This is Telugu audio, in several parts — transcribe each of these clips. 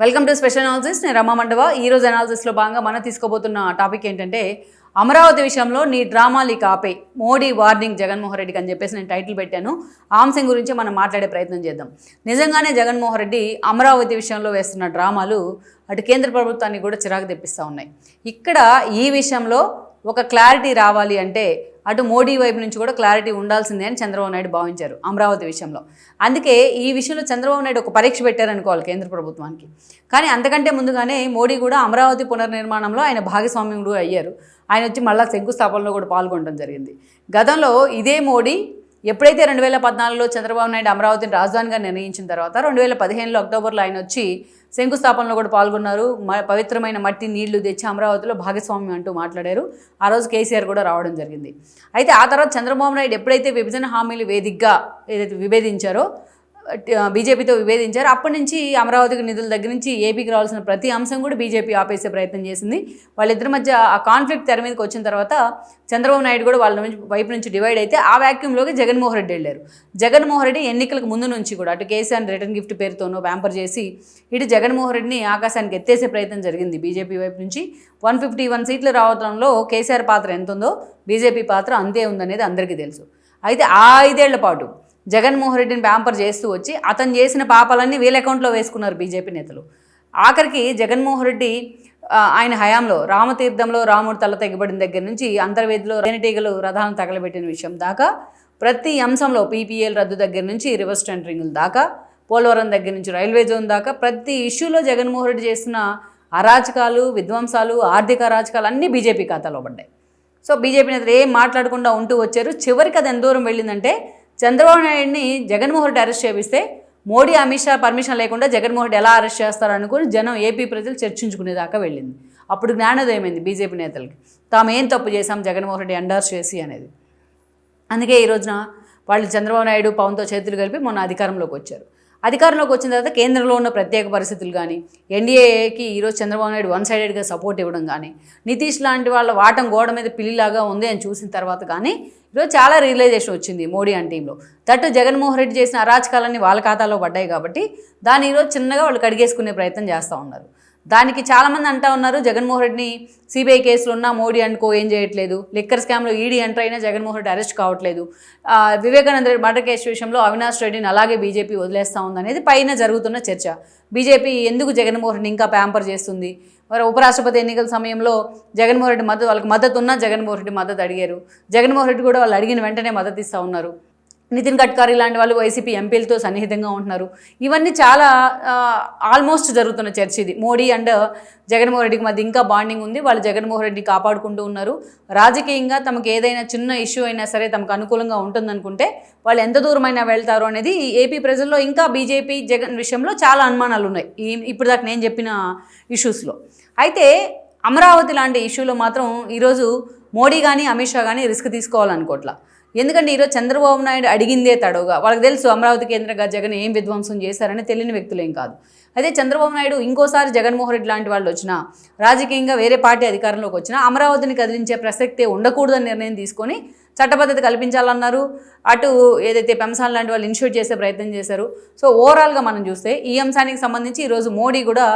Welcome to special analysis. నేను రమా మండవ. ఈరోజు అనాలిసిస్లో భాగంగా మనం తీసుకోబోతున్న టాపిక్ ఏంటంటే అమరావతి విషయంలో నీ డ్రామాలు ఇక ఆపే, మోడీ వార్నింగ్ జగన్మోహన్ రెడ్డికి అని చెప్పేసి నేను టైటిల్ పెట్టాను. ఆ అంశం గురించి మనం మాట్లాడే ప్రయత్నం చేద్దాం. నిజంగానే జగన్మోహన్ రెడ్డి అమరావతి విషయంలో వేస్తున్న డ్రామాలు అటు కేంద్ర ప్రభుత్వాన్ని కూడా చిరాకు తెప్పిస్తూ ఉన్నాయి. ఇక్కడ ఈ విషయంలో ఒక క్లారిటీ రావాలి అంటే అటు మోడీ వైపు నుంచి కూడా క్లారిటీ ఉండాల్సిందే అని చంద్రబాబు నాయుడు భావించారు అమరావతి విషయంలో. అందుకే ఈ విషయంలో చంద్రబాబు నాయుడు ఒక పరీక్ష పెట్టారనుకోవాలి కేంద్ర ప్రభుత్వానికి. కానీ అంతకంటే ముందుగానే మోడీ కూడా అమరావతి పునర్నిర్మాణంలో ఆయన భాగస్వామ్యుడు అయ్యారు. ఆయన వచ్చి మళ్ళీ శంకుస్థాపనలో కూడా పాల్గొనడం జరిగింది. గతంలో ఇదే మోడీ ఎప్పుడైతే 2014లో చంద్రబాబు నాయుడు అమరావతిని రాజధానిగా నిర్ణయించిన తర్వాత 2015లో అక్టోబర్లో ఆయన వచ్చి శంకుస్థాపనలో కూడా పాల్గొన్నారు. పవిత్రమైన మట్టి నీళ్లు తెచ్చి అమరావతిలో భాగస్వామ్యం అంటూ మాట్లాడారు. ఆ రోజు కేసీఆర్ కూడా రావడం జరిగింది. అయితే ఆ తర్వాత చంద్రబాబు నాయుడు ఎప్పుడైతే విభజన హామీలు వేదికగా ఏదైతే విభేదించారో, బీజేపీతో విభేదించారు, అప్పటి నుంచి అమరావతికి నిధుల దగ్గర నుంచి ఏపీకి రావాల్సిన ప్రతి అంశం కూడా బీజేపీ ఆపేసే ప్రయత్నం చేసింది. వాళ్ళిద్దరి మధ్య ఆ కాన్ఫ్లిక్ట్ తెర మీదకి వచ్చిన తర్వాత చంద్రబాబు నాయుడు కూడా వాళ్ళ వైపు నుంచి డివైడ్ అయితే ఆ వ్యాక్యూమ్లోకి జగన్మోహన్ రెడ్డి వెళ్ళారు. జగన్మోహన్ రెడ్డి ఎన్నికలకు ముందు నుంచి కూడా అటు కేసీఆర్ రిటర్న్ గిఫ్ట్ పేరుతోనో ప్యాంపర్ చేసి ఇటు జగన్మోహన్ రెడ్డిని ఆకాశానికి ఎత్తేసే ప్రయత్నం జరిగింది. బీజేపీ వైపు నుంచి 151 సీట్లు రావడంలో కేసీఆర్ పాత్ర ఎంత ఉందో బీజేపీ పాత్ర అంతే ఉందనేది అందరికీ తెలుసు. అయితే ఆ 5 ఏళ్ల పాటు జగన్మోహన్ రెడ్డిని ప్యాంపర్ చేస్తూ వచ్చి అతను చేసిన పాపాలన్నీ వీళ్ళ అకౌంట్లో వేసుకున్నారు బీజేపీ నేతలు. ఆఖరికి జగన్మోహన్ రెడ్డి ఆయన హయాంలో రామతీర్థంలో రాముడు తల తెగబడిన దగ్గర నుంచి అంతర్వేదిలో రేణిటీగలు రథాలను తగలబెట్టిన విషయం దాకా, ప్రతి అంశంలో పీపీఎల్ రద్దు దగ్గర నుంచి రివర్స్ టెండరింగ్ల దాకా, పోలవరం దగ్గర నుంచి రైల్వే జోన్ దాకా ప్రతి ఇష్యూలో జగన్మోహన్ రెడ్డి చేస్తున్న అరాచకాలు, విధ్వంసాలు, ఆర్థిక అరాచకాలు అన్నీ బీజేపీ ఖాతాలో పడ్డాయి. సో బీజేపీ నేతలు ఏం మాట్లాడకుండా ఉంటూ వచ్చారు. చివరికి అది ఎంత దూరం వెళ్ళిందంటే చంద్రబాబు నాయుడిని జగన్మోహన్ రెడ్డి అరెస్ట్ చేపిస్తే మోడీ, అమిత్ షా పర్మిషన్ లేకుండా జగన్మోహన్ రెడ్డి ఎలా అరెస్ట్ చేస్తారనుకుని జనం, ఏపీ ప్రజలు చర్చించుకునేదాకా వెళ్ళింది. అప్పుడు జ్ఞానోదయమైంది బీజేపీ నేతలకి, తాము ఏం తప్పు చేశాం జగన్మోహన్ రెడ్డి ఎండార్స్ చేసి అనేది. అందుకే ఈ రోజున వాళ్ళు చంద్రబాబు నాయుడు పవన్తో చేతులు కలిపి మొన్న అధికారంలోకి వచ్చారు. అధికారంలోకి వచ్చిన తర్వాత కేంద్రంలో ఉన్న ప్రత్యేక పరిస్థితులు కానీ, ఎన్డీఏకి ఈరోజు చంద్రబాబు నాయుడు వన్ సైడెడ్గా సపోర్ట్ ఇవ్వడం కానీ, నితీష్ లాంటి వాళ్ళ వాటం గోడ మీద పిల్లిలాగా ఉంది అని చూసిన తర్వాత కానీ ఈరోజు చాలా రియలైజేషన్ వచ్చింది మోడీ అండ్ టీంలో. తట్టు జగన్మోహన్ రెడ్డి చేసిన అరాచకాలన్నీ వాళ్ళ ఖాతాలో పడ్డాయి కాబట్టి దాన్ని ఈరోజు చిన్నగా వాళ్ళు కడిగేసుకునే ప్రయత్నం చేస్తూ ఉన్నారు. దానికి చాలామంది అంటూ ఉన్నారు, జగన్మోహన్ రెడ్డిని సిబిఐ కేసులు ఉన్నా మోడీ అనుకో ఏం చేయట్లేదు, లిక్కర్ స్కామ్లో ఈడీ ఎంటర్ అయినా జగన్మోహన్ రెడ్డి అరెస్ట్ కావట్లేదు, వివేకానంద రెడ్డి మర్డర్ కేసు విషయంలో అవినాష్ రెడ్డిని అలాగే బీజేపీ వదిలేస్తూ ఉందనేది పైన జరుగుతున్న చర్చ. బీజేపీ ఎందుకు జగన్మోహన్ రెడ్డిని ఇంకా ప్యాంపర్ చేస్తుంది? మరి ఉపరాష్ట్రపతి ఎన్నికల సమయంలో జగన్మోహన్ రెడ్డి మద్దతు, వాళ్ళకి మద్దతు ఉన్నా జగన్మోహన్ రెడ్డి మద్దతు అడిగారు. జగన్మోహన్ రెడ్డి కూడా వాళ్ళు అడిగిన వెంటనే మద్దతు ఇస్తూ ఉన్నారు. నితిన్ గడ్కరీ లాంటి వాళ్ళు వైసీపీ ఎంపీలతో సన్నిహితంగా ఉంటున్నారు. ఇవన్నీ చాలా ఆల్మోస్ట్ జరుగుతున్న చర్చ ఇది. మోడీ అండ్ జగన్మోహన్ రెడ్డికి మధ్య ఇంకా బాండింగ్ ఉంది. వాళ్ళు జగన్మోహన్ రెడ్డిని కాపాడుకుంటూ ఉన్నారు. రాజకీయంగా తమకు ఏదైనా చిన్న ఇష్యూ అయినా సరే తమకు అనుకూలంగా ఉంటుందనుకుంటే వాళ్ళు ఎంత దూరమైనా వెళ్తారు అనేది ఏపీ ప్రజల్లో ఇంకా బీజేపీ జగన్ విషయంలో చాలా అనుమానాలు ఉన్నాయి ఇప్పుడు దాకా నేను చెప్పిన ఇష్యూస్లో. అయితే అమరావతి లాంటి ఇష్యూలో మాత్రం ఈరోజు మోడీ కానీ అమిత్ షా కానీ రిస్క్ తీసుకోవాలనుకోవట్లా. ఎందుకంటే ఈరోజు చంద్రబాబు నాయుడు అడిగిందే తడవుగా. వాళ్ళకి తెలుసు అమరావతి కేంద్రంగా జగన్ ఏం విధ్వంసం చేశారని తెలియని వ్యక్తులేం కాదు. అదే చంద్రబాబు నాయుడు ఇంకోసారి జగన్మోహన్ రెడ్డి లాంటి వాళ్ళు వచ్చినా, రాజకీయంగా వేరే పార్టీ అధికారంలోకి వచ్చినా అమరావతిని కదిలించే ప్రసక్తే ఉండకూడదని నిర్ణయం తీసుకొని చట్టబద్ధత కల్పించాలన్నారు. అటు ఏదైతే పెంసాన్ లాంటి వాళ్ళు ఇనిషియేట్ చేసే ప్రయత్నం చేశారు. సో ఓవరాల్గా మనం చూస్తే ఈ అంశానికి సంబంధించి ఈరోజు మోడీ కూడా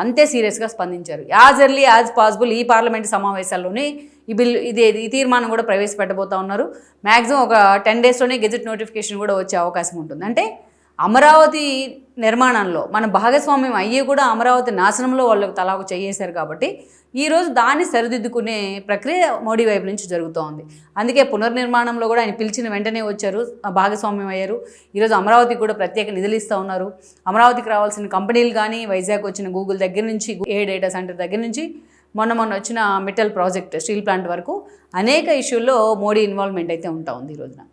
అంతే సీరియస్గా స్పందించారు. యాజ్ ఎర్లీ యాజ్ పాసిబుల్ ఈ పార్లమెంటు సమావేశాల్లోనే ఈ తీర్మానం కూడా ప్రవేశపెట్టబోతా ఉన్నారు. మ్యాక్సిమం ఒక 10 డేస్లోనే గెజెట్ నోటిఫికేషన్ కూడా వచ్చే అవకాశం ఉంటుంది. అంటే అమరావతి నిర్మాణంలో మన భాగస్వామ్యం అయ్యి కూడా అమరావతి నాశనంలో వాళ్ళకి తలాకు చేయేశారు కాబట్టి ఈరోజు దాన్ని సరిదిద్దుకునే ప్రక్రియ మోడీ వైపు నుంచి జరుగుతూ ఉంది. అందుకే పునర్నిర్మాణంలో కూడా ఆయన పిలిచిన వెంటనే వచ్చారు, భాగస్వామ్యం అయ్యారు. ఈరోజు అమరావతికి కూడా ప్రత్యేక నిధులు ఇస్తూ ఉన్నారు. అమరావతికి రావాల్సిన కంపెనీలు కానీ, వైజాగ్ వచ్చిన గూగుల్ దగ్గర నుంచి, ఏ డేటా సెంటర్ దగ్గర నుంచి, మొన్న వచ్చిన మెటల్ ప్రాజెక్ట్, స్టీల్ ప్లాంట్ వరకు అనేక ఇష్యూల్లో మోడీ ఇన్వాల్వ్మెంట్ అయితే ఉంటా ఉంది ఈ రోజున.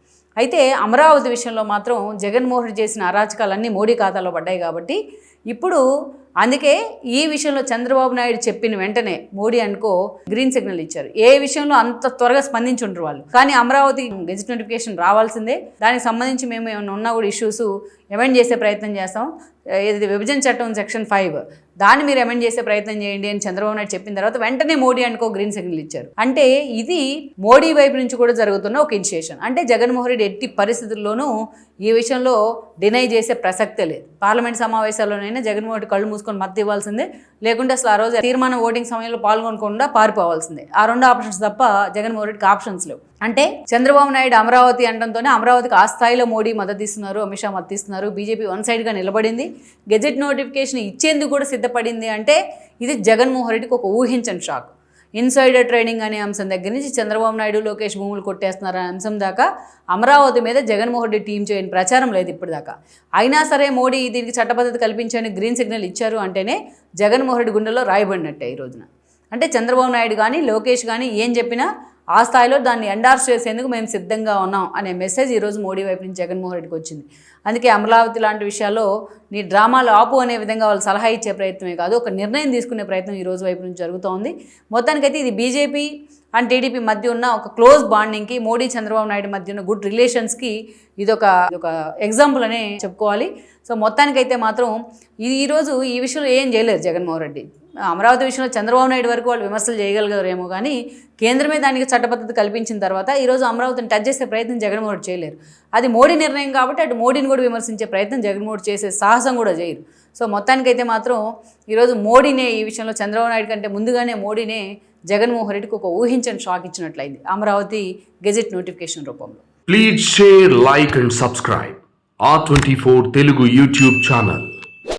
అయితే అమరావతి విషయంలో మాత్రం జగన్మోహన్ రెడ్డి చేసిన అరాచకాలన్నీ మోడీ ఖాతాలో పడ్డాయి కాబట్టి ఇప్పుడు అందుకే ఈ విషయంలో చంద్రబాబు నాయుడు చెప్పిన వెంటనే మోడీ అనుకో గ్రీన్ సిగ్నల్ ఇచ్చారు. ఏ విషయంలో అంత త్వరగా స్పందించుంటారు వాళ్ళు. కానీ అమరావతి గెజిట్ నోటిఫికేషన్ రావాల్సిందే, దానికి సంబంధించి మేము ఏమైనా ఉన్నా కూడా ఇష్యూస్ అమెండ్ చేసే ప్రయత్నం చేస్తాం, ఇది విభజన చట్టం సెక్షన్ 5 దాన్ని మీరు అమెండ్ చేసే ప్రయత్నం చేయండి అని చంద్రబాబు నాయుడు చెప్పిన తర్వాత వెంటనే మోడీ అనుకో గ్రీన్ సిగ్నల్ ఇచ్చారు. అంటే ఇది మోడీ వైపు నుంచి కూడా జరుగుతున్న ఒక ఇనిషియేషన్. అంటే జగన్మోహన్ రెడ్డి ఎట్టి పరిస్థితుల్లోనూ ఈ విషయంలో డినై చేసే ప్రసక్తే లేదు. పార్లమెంట్ సమావేశాల్లోనైనా జగన్మోహన్ రెడ్డి కళ్ళు మూసుకొని మద్దతు ఇవ్వాల్సిందే, లేకుంటే అసలు ఆ రోజు తీర్మానం ఓటింగ్ సమయంలో పాల్గొనకుండా పారిపోవాల్సిందే. ఆ 2 ఆప్షన్స్ తప్ప జగన్మోహన్ రెడ్డికి ఆప్షన్స్ లేవు. అంటే చంద్రబాబు నాయుడు అమరావతి అనడంతోనే అమరావతికి ఆ స్థాయిలో మోడీ మద్దతు ఇస్తున్నారు, అమిత్ షా మద్దతు ఇస్తున్నారు, బీజేపీ వన్ సైడ్గా నిలబడింది, గెజెట్ నోటిఫికేషన్ ఇచ్చేందుకు కూడా సిద్ధపడింది. అంటే ఇది జగన్మోహన్ రెడ్డికి ఒక ఊహించని షాక్. ఇన్సైడర్ ట్రేడింగ్ అనే అంశం దగ్గర నుంచి చంద్రబాబు నాయుడు లోకేష్ భూములు కొట్టేస్తున్నారు అనే అంశం దాకా అమరావతి మీద జగన్మోహన్ రెడ్డి టీం చేయని ప్రచారం లేదు ఇప్పటిదాకా. అయినా సరే మోడీ దీనికి చట్టబద్ధత కల్పించని గ్రీన్ సిగ్నల్ ఇచ్చారు అంటేనే జగన్మోహన్ రెడ్డి గుండెల్లో రాయబడినట్టే ఈ రోజున. అంటే చంద్రబాబు నాయుడు కానీ లోకేష్ కానీ ఏం చెప్పినా ఆ స్థాయిలో దాన్ని ఎండార్స్ చేసేందుకు మేము సిద్ధంగా ఉన్నాం అనే మెసేజ్ ఈరోజు మోడీ వైపు నుంచి జగన్మోహన్ రెడ్డికి వచ్చింది. అందుకే అమరావతి లాంటి విషయాల్లో నీ డ్రామాలు ఆపు అనే విధంగా వాళ్ళు సలహా ఇచ్చే ప్రయత్నమే కాదు, ఒక నిర్ణయం తీసుకునే ప్రయత్నం ఈ రోజు వైపు నుంచి జరుగుతోంది. మొత్తానికైతే ఇది బీజేపీ అండ్ టీడీపీ మధ్య ఉన్న ఒక క్లోజ్ బాండింగ్కి, మోడీ చంద్రబాబు నాయుడు మధ్య ఉన్న గుడ్ రిలేషన్స్కి ఇదొక ఎగ్జాంపుల్ అనే చెప్పుకోవాలి. సో మొత్తానికైతే మాత్రం ఈరోజు ఈ విషయంలో ఏం చేయలేరు జగన్మోహన్ రెడ్డి. అమరావతి విషయంలో చంద్రబాబు నాయుడు వరకు వాళ్ళు విమర్శలు చేయగలిగారేమో కానీ కేంద్రమే దానికి చట్టబద్ధత కల్పించిన తర్వాత ఈరోజు అమరావతిని టచ్ చేసే ప్రయత్నం జగన్మోహన్ రెడ్డి చేయలేరు. అది మోడీ నిర్ణయం కాబట్టి అటు మోడీని కూడా విమర్శించే ప్రయత్నం జగన్మోహన్ రెడ్డి చేసే సాహసం కూడా చేయరు. సో మొత్తానికైతే మాత్రం ఈరోజు మోడీనే ఈ విషయంలో చంద్రబాబు నాయుడు కంటే ముందుగానే మోడీనే జగన్మోహన్ రెడ్డికి ఒక ఊహించని షాక్ ఇచ్చినట్లయింది అమరావతి గెజెట్ నోటిఫికేషన్ రూపంలో. Please share, like and subscribe R24 Telugu YouTube channel.